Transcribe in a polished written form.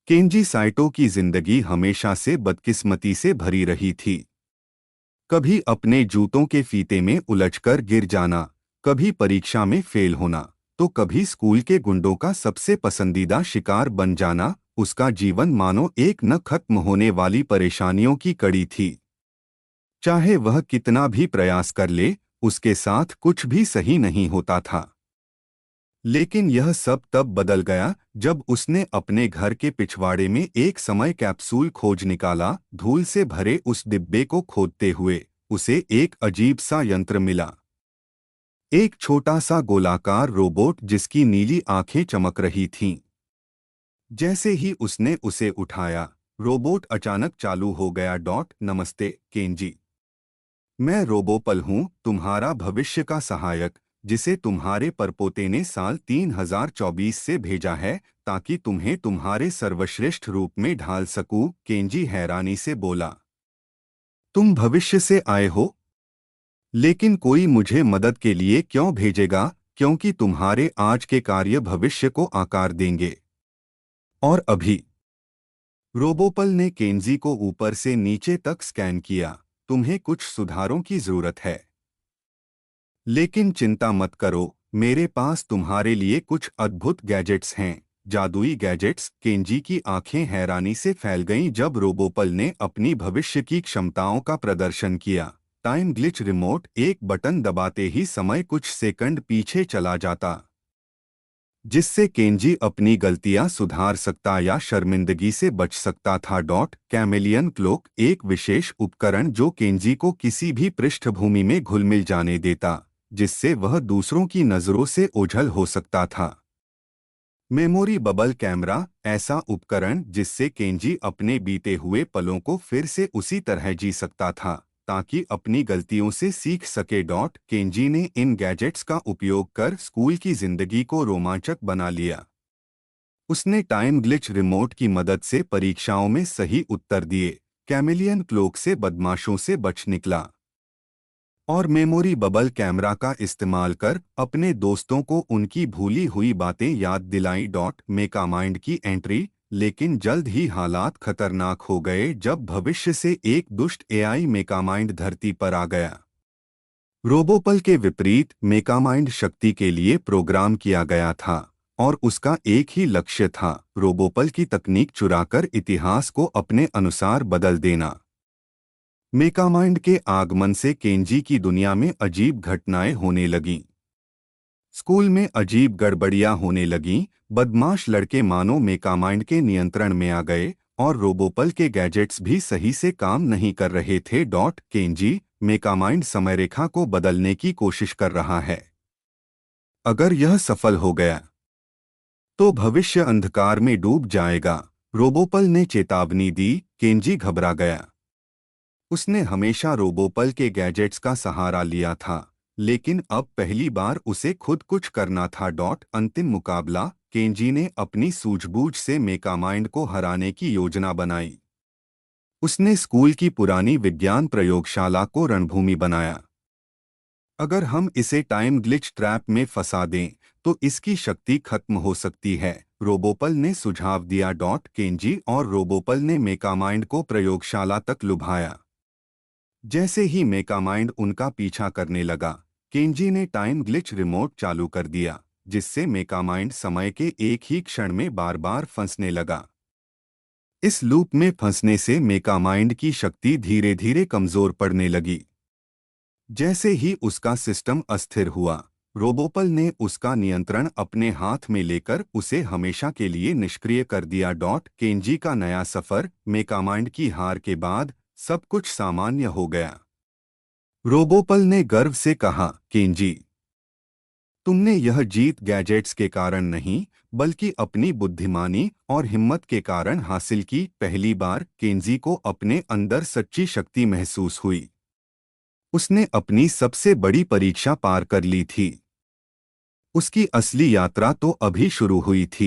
Kenji cyto की जिंदगी हमेशा से बदकिस्मती से भरी रही थी। कभी अपने जूतों के फीते में उलझकर गिर जाना, कभी परीक्षा में फेल होना, तो कभी स्कूल के गुंडों का सबसे पसंदीदा शिकार बन जाना। उसका जीवन मानो एक न खत्म होने वाली परेशानियों की कड़ी थी। चाहे वह कितना भी प्रयास कर ले, उसके साथ कुछ भी सही नहीं होता था। लेकिन यह सब तब बदल गया जब उसने अपने घर के पिछवाड़े में एक समय कैप्सूल खोज निकाला। धूल से भरे उस डिब्बे को खोदते हुए उसे एक अजीब सा यंत्र मिला। एक छोटा सा गोलाकार रोबोट जिसकी नीली आंखें चमक रही थीं। जैसे ही उसने उसे उठाया, रोबोट अचानक चालू हो गया। नमस्ते केंजी, मैं रोबोपल हूँ, तुम्हारा भविष्य का सहायक, जिसे तुम्हारे परपोते ने साल 3024 से भेजा है ताकि तुम्हें तुम्हारे सर्वश्रेष्ठ रूप में ढाल सकूं। केंजी हैरानी से बोला, तुम भविष्य से आए हो? लेकिन कोई मुझे मदद के लिए क्यों भेजेगा? क्योंकि तुम्हारे आज के कार्य भविष्य को आकार देंगे। और अभी रोबोपल ने केंजी को ऊपर से नीचे तक स्कैन किया। तुम्हें कुछ सुधारों की जरूरत है, लेकिन चिंता मत करो, मेरे पास तुम्हारे लिए कुछ अद्भुत गैजेट्स हैं। जादुई गैजेट्स? केंजी की आंखें हैरानी से फैल गईं जब रोबोपल ने अपनी भविष्य की क्षमताओं का प्रदर्शन किया। टाइम ग्लिच रिमोट, एक बटन दबाते ही समय कुछ सेकंड पीछे चला जाता, जिससे केंजी अपनी गलतियां सुधार सकता या शर्मिंदगी से बच सकता था। कैमेलियन क्लोक, एक विशेष उपकरण जो केंजी को किसी भी पृष्ठभूमि में घुलमिल जाने देता, जिससे वह दूसरों की नज़रों से ओझल हो सकता था। मेमोरी बबल कैमरा, ऐसा उपकरण जिससे केंजी अपने बीते हुए पलों को फिर से उसी तरह जी सकता था ताकि अपनी गलतियों से सीख सके। केंजी ने इन गैजेट्स का उपयोग कर स्कूल की जिंदगी को रोमांचक बना लिया। उसने टाइम ग्लिच रिमोट की मदद से परीक्षाओं में सही उत्तर दिए, कैमेलियन क्लोक से बदमाशों से बच निकला और मेमोरी बबल कैमरा का इस्तेमाल कर अपने दोस्तों को उनकी भूली हुई बातें याद दिलाई। मेकामाइंड की एंट्री, लेकिन जल्द ही हालात खतरनाक हो गए जब भविष्य से एक दुष्ट एआई मेकामाइंड धरती पर आ गया। रोबोपल के विपरीत, मेकामाइंड शक्ति के लिए प्रोग्राम किया गया था और उसका एक ही लक्ष्य था, रोबोपल की तकनीक चुराकर इतिहास को अपने अनुसार बदल देना। मेकामाइंड के आगमन से केंजी की दुनिया में अजीब घटनाएं होने लगीं। स्कूल में अजीब गड़बड़ियां होने लगीं, बदमाश लड़के मानो मेकामाइंड के नियंत्रण में आ गए और रोबोपल के गैजेट्स भी सही से काम नहीं कर रहे थे। केंजी, मेकामाइंड समयरेखा को बदलने की कोशिश कर रहा है। अगर यह सफल हो गया तो भविष्य अंधकार में डूब जाएगा, रोबोपल ने चेतावनी दी। केंजी घबरा गया। उसने हमेशा रोबोपल के गैजेट्स का सहारा लिया था, लेकिन अब पहली बार उसे खुद कुछ करना था। अंतिम मुकाबला, केंजी ने अपनी सूझबूझ से मेकामाइंड को हराने की योजना बनाई। उसने स्कूल की पुरानी विज्ञान प्रयोगशाला को रणभूमि बनाया। अगर हम इसे टाइम ग्लिच ट्रैप में फंसा दें तो इसकी शक्ति खत्म हो सकती है, रोबोपल ने सुझाव दिया। केंजी और रोबोपल ने मेकामाइंड को प्रयोगशाला तक लुभाया। जैसे ही मेकामाइंड उनका पीछा करने लगा, केंजी ने टाइम ग्लिच रिमोट चालू कर दिया, जिससे मेकामाइंड समय के एक ही क्षण में बार बार फंसने लगा। इस लूप में फंसने से मेकामाइंड की शक्ति धीरे धीरे कमजोर पड़ने लगी। जैसे ही उसका सिस्टम अस्थिर हुआ, रोबोपल ने उसका नियंत्रण अपने हाथ में लेकर उसे हमेशा के लिए निष्क्रिय कर दिया। केंजी का नया सफर, मेकामाइंड की हार के बाद सब कुछ सामान्य हो गया। रोबोपल ने गर्व से कहा, केंजी, तुमने यह जीत गैजेट्स के कारण नहीं, बल्कि अपनी बुद्धिमानी और हिम्मत के कारण हासिल की। पहली बार केंजी को अपने अंदर सच्ची शक्ति महसूस हुई। उसने अपनी सबसे बड़ी परीक्षा पार कर ली थी। उसकी असली यात्रा तो अभी शुरू हुई थी।